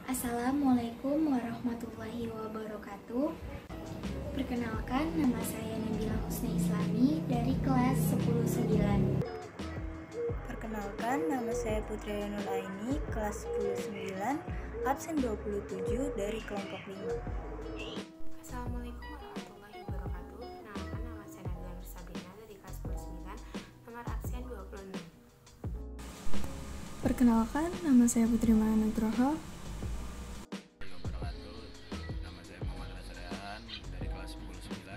Assalamualaikum warahmatullahi wabarakatuh. Perkenalkan, nama saya Nabila Husna Islami dari kelas 10-9. Perkenalkan, nama saya Putri Ainul Aini, kelas 10-9, absen 27 dari kelompok 5. Assalamualaikum warahmatullahi wabarakatuh. Perkenalkan, nama saya Nabila Nur Sabrina dari kelas 10-9, nomor absen 26. Perkenalkan, nama saya Putri Maya Nugroho. Nama saya Muhammad Nasrehan dari kelas 10-9.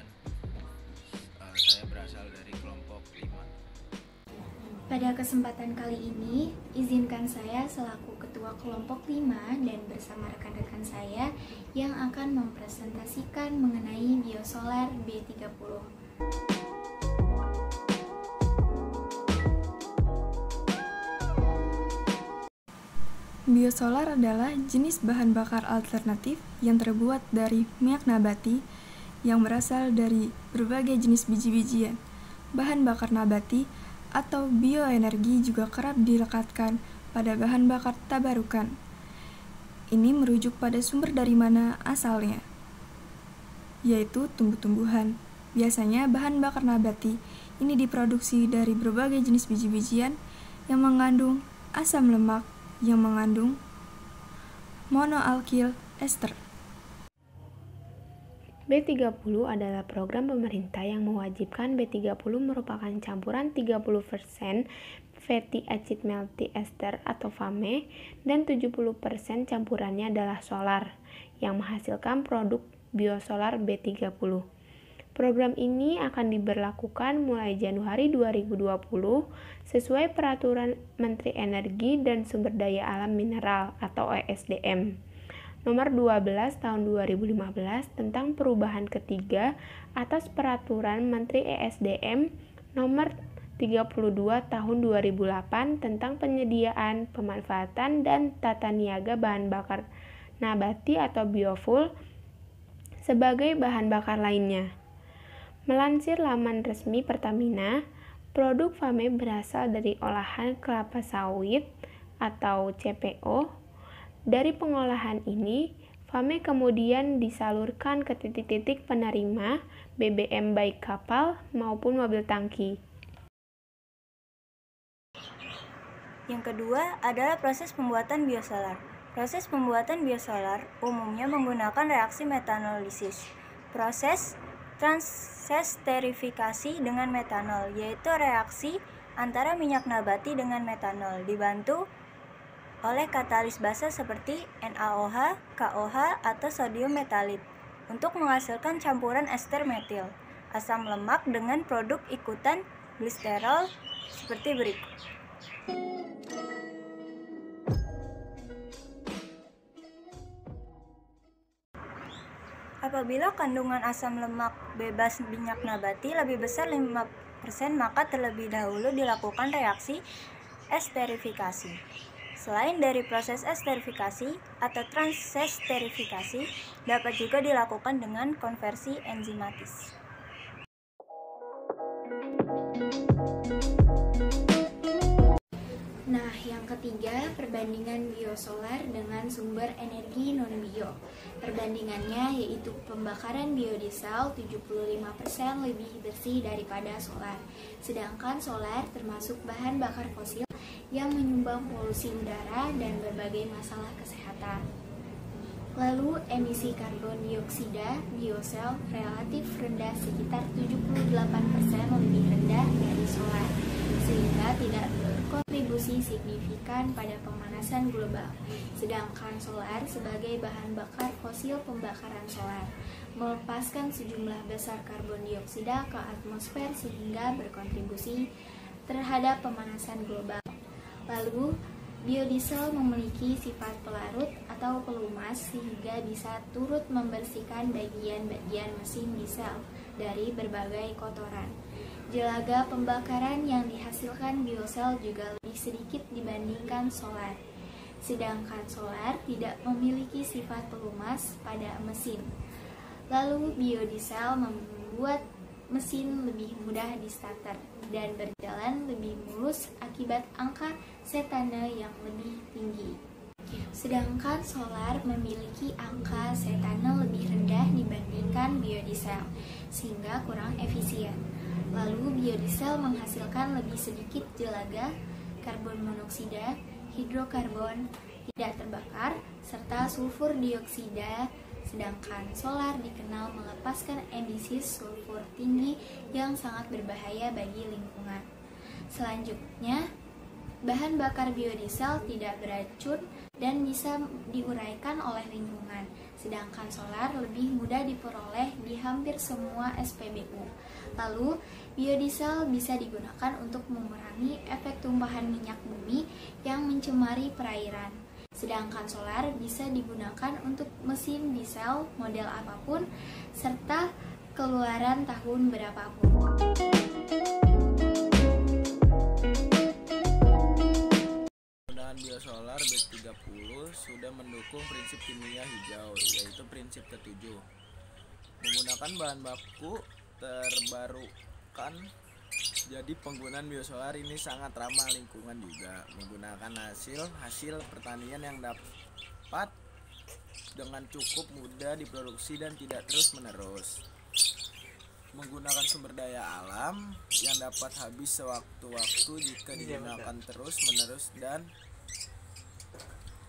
Saya berasal dari kelompok 5. Pada kesempatan kali ini, izinkan saya selaku ketua kelompok 5 dan bersama rekan-rekan saya yang akan mempresentasikan mengenai biosolar B30. Biosolar adalah jenis bahan bakar alternatif yang terbuat dari minyak nabati yang berasal dari berbagai jenis biji-bijian. Bahan bakar nabati atau bioenergi juga kerap dilekatkan pada bahan bakar tabarukan. Ini merujuk pada sumber dari mana asalnya, yaitu tumbuh-tumbuhan. Biasanya bahan bakar nabati ini diproduksi dari berbagai jenis biji-bijian yang mengandung asam lemak yang mengandung monoalkil ester. B30 adalah program pemerintah yang mewajibkan B30 merupakan campuran 30% fatty acid melty ester atau FAME dan 70% campurannya adalah solar yang menghasilkan produk biosolar B30. Program ini akan diberlakukan mulai Januari 2020 sesuai Peraturan Menteri Energi dan Sumber Daya Alam Mineral atau ESDM Nomor 12 Tahun 2015 tentang perubahan ketiga atas Peraturan Menteri ESDM Nomor 32 Tahun 2008 tentang penyediaan, pemanfaatan, dan tata niaga bahan bakar nabati atau biofuel sebagai bahan bakar lainnya. Melansir laman resmi Pertamina, produk FAME berasal dari olahan kelapa sawit atau CPO. Dari pengolahan ini, FAME kemudian disalurkan ke titik-titik penerima BBM baik kapal maupun mobil tangki. Yang kedua adalah proses pembuatan biosolar. Proses pembuatan biosolar umumnya menggunakan reaksi metanolisis. Proses transesterifikasi dengan metanol, yaitu reaksi antara minyak nabati dengan metanol, dibantu oleh katalis basa seperti NaOH, KOH, atau sodium metalit untuk menghasilkan campuran ester metil, asam lemak dengan produk ikutan gliserol seperti berikut. Apabila kandungan asam lemak bebas minyak nabati lebih besar 5%, maka terlebih dahulu dilakukan reaksi esterifikasi. Selain dari proses esterifikasi atau transesterifikasi, dapat juga dilakukan dengan konversi enzimatis. Nah, yang ketiga, perbandingan biosolar dengan sumber energi non-bio. Perbandingannya yaitu pembakaran biodiesel 75% lebih bersih daripada solar. Sedangkan solar termasuk bahan bakar fosil yang menyumbang polusi udara dan berbagai masalah kesehatan. Lalu, emisi karbon dioksida biosel relatif rendah sekitar 78% lebih rendah dari solar, sehingga tidak berkontribusi signifikan pada pemanasan global. Sedangkan solar sebagai bahan bakar fosil pembakaran solar melepaskan sejumlah besar karbon dioksida ke atmosfer sehingga berkontribusi terhadap pemanasan global. Lalu, biodiesel memiliki sifat pelarut atau pelumas sehingga bisa turut membersihkan bagian-bagian mesin diesel dari berbagai kotoran. Jelaga pembakaran yang dihasilkan biosel juga lebih sedikit dibandingkan solar. Sedangkan solar tidak memiliki sifat pelumas pada mesin. Lalu biodiesel membuat mesin lebih mudah di starter dan berjalan lebih mulus akibat angka setane yang lebih tinggi. Sedangkan solar memiliki angka setanol lebih rendah dibandingkan biodiesel, sehingga kurang efisien. Lalu biodiesel menghasilkan lebih sedikit jelaga, karbon monoksida, hidrokarbon tidak terbakar, serta sulfur dioksida, sedangkan solar dikenal melepaskan emisi sulfur tinggi yang sangat berbahaya bagi lingkungan. Selanjutnya, bahan bakar biodiesel tidak beracun dan bisa diuraikan oleh lingkungan, sedangkan solar lebih mudah diperoleh di hampir semua SPBU. Lalu, biodiesel bisa digunakan untuk mengurangi efek tumpahan minyak bumi yang mencemari perairan. Sedangkan solar bisa digunakan untuk mesin diesel model apapun serta keluaran tahun berapapun. Penggunaan biosolar B30 sudah mendukung prinsip kimia hijau, yaitu prinsip ke-7. Menggunakan bahan baku terbarukan, jadi penggunaan biosolar ini sangat ramah lingkungan juga. Menggunakan hasil pertanian yang dapat dengan cukup mudah diproduksi dan tidak terus-menerus. Menggunakan sumber daya alam yang dapat habis sewaktu-waktu jika digunakan terus-menerus dan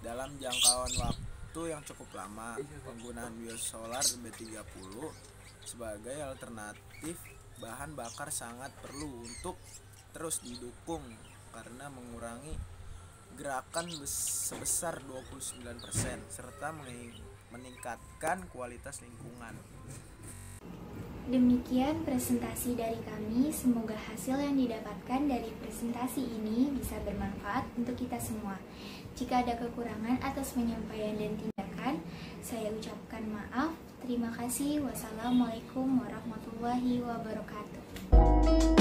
dalam jangkauan waktu yang cukup lama. Penggunaan biosolar B30 sebagai alternatif bahan bakar sangat perlu untuk terus didukung karena mengurangi gerakan sebesar 29% serta meningkatkan kualitas lingkungan. Demikian presentasi dari kami, semoga hasil yang didapatkan dari presentasi ini bisa bermanfaat untuk kita semua. Jika ada kekurangan atas penyampaian dan tindakan, saya ucapkan maaf. Terima kasih. Wassalamualaikum warahmatullahi wabarakatuh.